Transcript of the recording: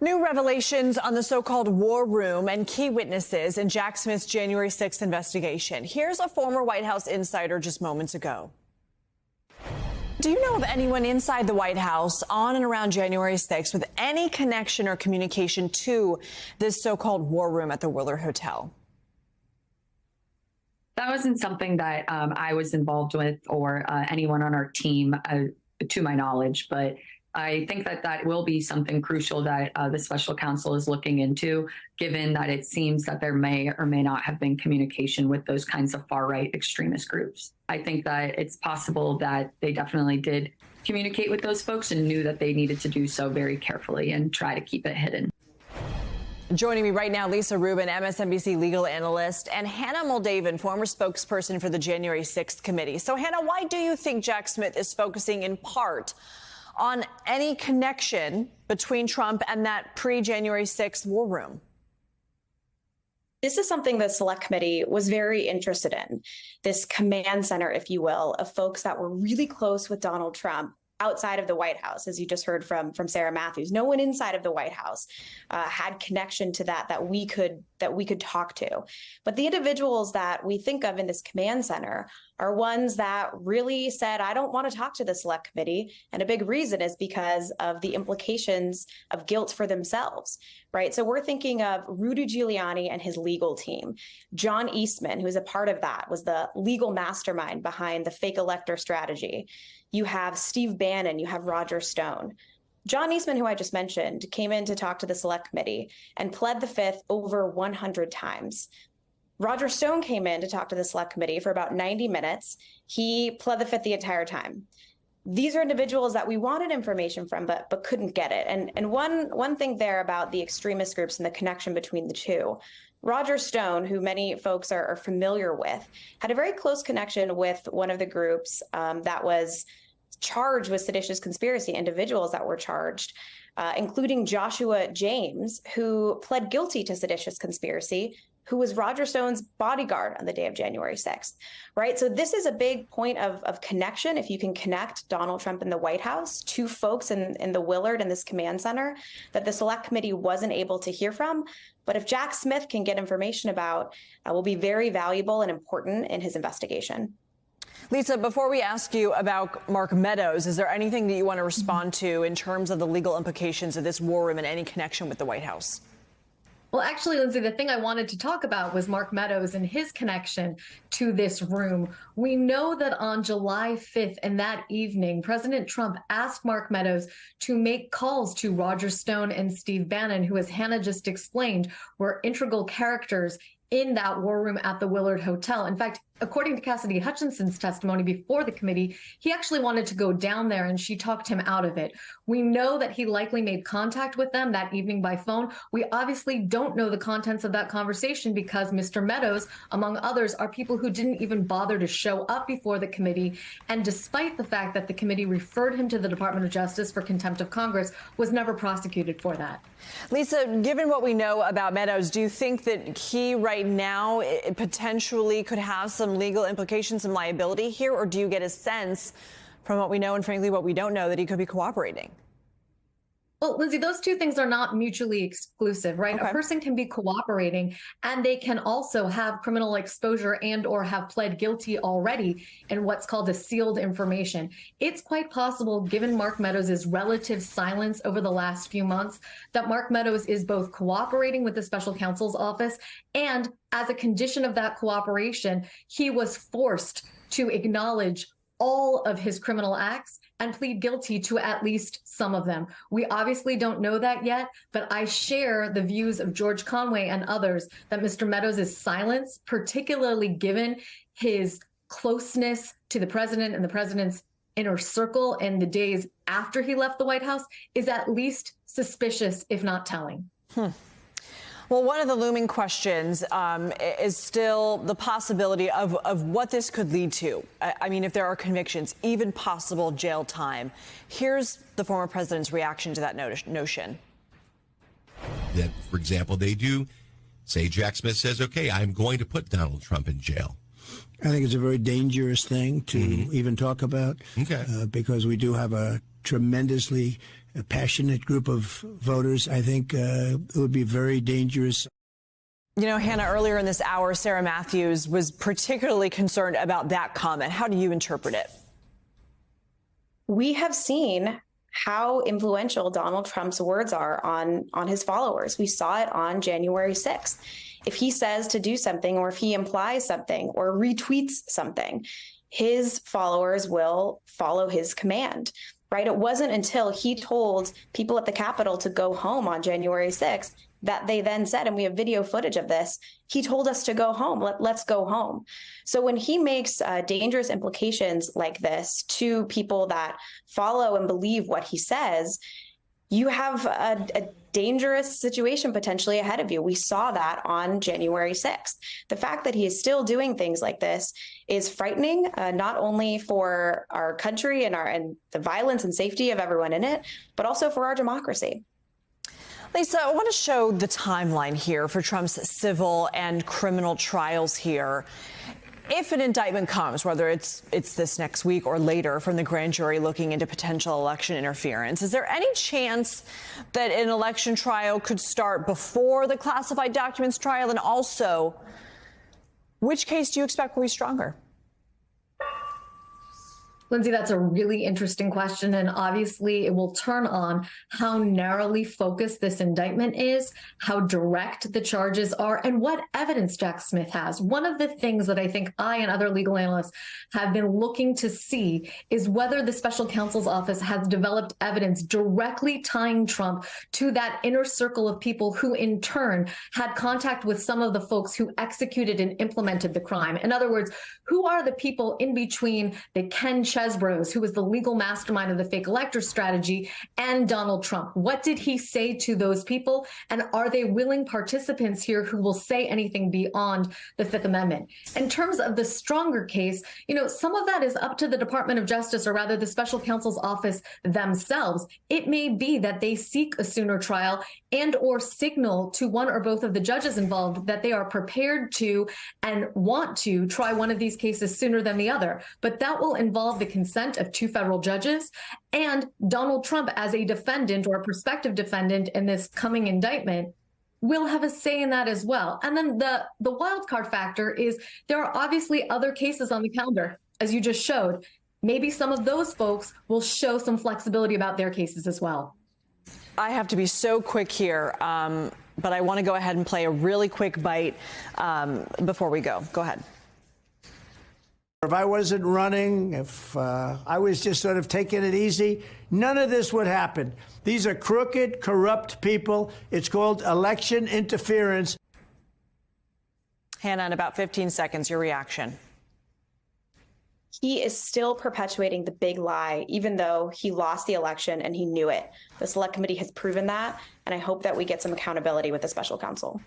New revelations on the so-called war room and key witnesses in Jack Smith's January 6th investigation. Here's a former White House insider just moments ago. Do you know of anyone inside the White House on and around January 6th with any connection or communication to this so-called war room at the Willard Hotel? That wasn't something that I was involved with or anyone on our team, to my knowledge, but I think that that will be something crucial that the special counsel is looking into, given that it seems that there may or may not have been communication with those kinds of far-right extremist groups. I think that it's possible that they definitely did communicate with those folks and knew that they needed to do so very carefully and try to keep it hidden. Joining me right now, Lisa Rubin, MSNBC legal analyst, and Hannah Moldavan, former spokesperson for the January 6th committee. So, Hannah, why do you think Jack Smith is focusing in part on any connection between Trump and that pre-January 6th war room? This is something the Select Committee was very interested in, this command center, if you will, of folks that were really close with Donald Trump outside of the White House, as you just heard from Sarah Matthews. No one inside of the White House had connection to that we could talk to. But the individuals that we think of in this command center are ones that really said, I don't want to talk to the Select Committee. And a big reason is because of the implications of guilt for themselves, right? So we're thinking of Rudy Giuliani and his legal team. John Eastman, who is a part of that, was the legal mastermind behind the fake elector strategy. You have Steve Bannon, you have Roger Stone. John Eastman, who I just mentioned, came in to talk to the Select Committee and pled the Fifth over 100 times. Roger Stone came in to talk to the Select Committee for about 90 minutes. He pled the Fifth the entire time. These are individuals that we wanted information from, but couldn't get it. And one thing there about the extremist groups and the connection between the two, Roger Stone, who many folks are familiar with, had a very close connection with one of the groups that was charged with seditious conspiracy, individuals that were charged, including Joshua James, who pled guilty to seditious conspiracy, who was Roger Stone's bodyguard on the day of January 6th, right? So this is a big point of connection. If you can connect Donald Trump in the White House to folks in the Willard and this command center that the Select Committee wasn't able to hear from. But if Jack Smith can get information about, will be very valuable and important in his investigation. Lisa, before we ask you about Mark Meadows, is there anything that you want to respond to in terms of the legal implications of this war room and any connection with the White House? Well, actually, Lindsay, the thing I wanted to talk about was Mark Meadows and his connection to this room. We know that on July 5th and that evening, President Trump asked Mark Meadows to make calls to Roger Stone and Steve Bannon, who, as Hannah just explained, were integral characters in that war room at the Willard Hotel. In fact, according to Cassidy Hutchinson's testimony before the committee, he actually wanted to go down there and she talked him out of it. We know that he likely made contact with them that evening by phone. We obviously don't know the contents of that conversation because Mr. Meadows, among others, are people who didn't even bother to show up before the committee. And despite the fact that the committee referred him to the Department of Justice for contempt of Congress, was never prosecuted for that. Lisa, given what we know about Meadows, do you think that he right now potentially could have some legal implications and liability here, or do you get a sense from what we know and frankly what we don't know that he could be cooperating? Well, Lindsay, those two things are not mutually exclusive, right? Okay. A person can be cooperating and they can also have criminal exposure and or have pled guilty already in what's called a sealed information. It's quite possible, given Mark Meadows' relative silence over the last few months, that Mark Meadows is both cooperating with the special counsel's office and as a condition of that cooperation, he was forced to acknowledge all of his criminal acts and plead guilty to at least some of them. We obviously don't know that yet, but I share the views of George Conway and others that Mr. Meadows' silence, particularly given his closeness to the president and the president's inner circle in the days after he left the White House, is at least suspicious, if not telling. Well, one of the looming questions is still the possibility of what this could lead to. I mean, if there are convictions, even possible jail time. Here's the former president's reaction to that notion. That, for example, they do say Jack Smith says, OK, I'm going to put Donald Trump in jail. I think it's a very dangerous thing to even talk about because we do have a tremendously passionate group of voters. I think it would be very dangerous. You know, Hannah, earlier in this hour, Sarah Matthews was particularly concerned about that comment. How do you interpret it? We have seen how influential Donald Trump's words are on his followers. We saw it on January 6th. If he says to do something, or if he implies something or retweets something, his followers will follow his command, right? It wasn't until he told people at the Capitol to go home on January 6th that they then said, and we have video footage of this, he told us to go home. Let's go home. So when he makes dangerous implications like this to people that follow and believe what he says, you have a dangerous situation potentially ahead of you. We saw that on January 6th. The fact that he is still doing things like this is frightening, not only for our country and the violence and safety of everyone in it, but also for our democracy. Lisa, I want to show the timeline here for Trump's civil and criminal trials here. If an indictment comes, whether it's this next week or later from the grand jury looking into potential election interference, is there any chance that an election trial could start before the classified documents trial? And also, which case do you expect will be stronger? Lindsay, that's a really interesting question. And obviously, it will turn on how narrowly focused this indictment is, how direct the charges are, and what evidence Jack Smith has. One of the things that I think I and other legal analysts have been looking to see is whether the special counsel's office has developed evidence directly tying Trump to that inner circle of people who, in turn, had contact with some of the folks who executed and implemented the crime. In other words, who are the people in between the Ken Chesebros, who was the legal mastermind of the fake elector strategy, and Donald Trump? What did he say to those people? And are they willing participants here who will say anything beyond the Fifth Amendment? In terms of the stronger case, some of that is up to the Department of Justice, or rather the special counsel's office themselves. It may be that they seek a sooner trial and or signal to one or both of the judges involved that they are prepared to and want to try one of these cases sooner than the other. But that will involve the consent of two federal judges and Donald Trump as a defendant or a prospective defendant in this coming indictment will have a say in that as well. And then the wild card factor is there are obviously other cases on the calendar, as you just showed. Maybe some of those folks will show some flexibility about their cases as well. I have to be so quick here, but I want to go ahead and play a really quick bite before we go. Go ahead. If I wasn't running, if I was just sort of taking it easy, none of this would happen. These are crooked, corrupt people. It's called election interference. Hannah, in about 15 seconds, your reaction. He is still perpetuating the big lie, even though he lost the election and he knew it. The Select Committee has proven that, and I hope that we get some accountability with the special counsel.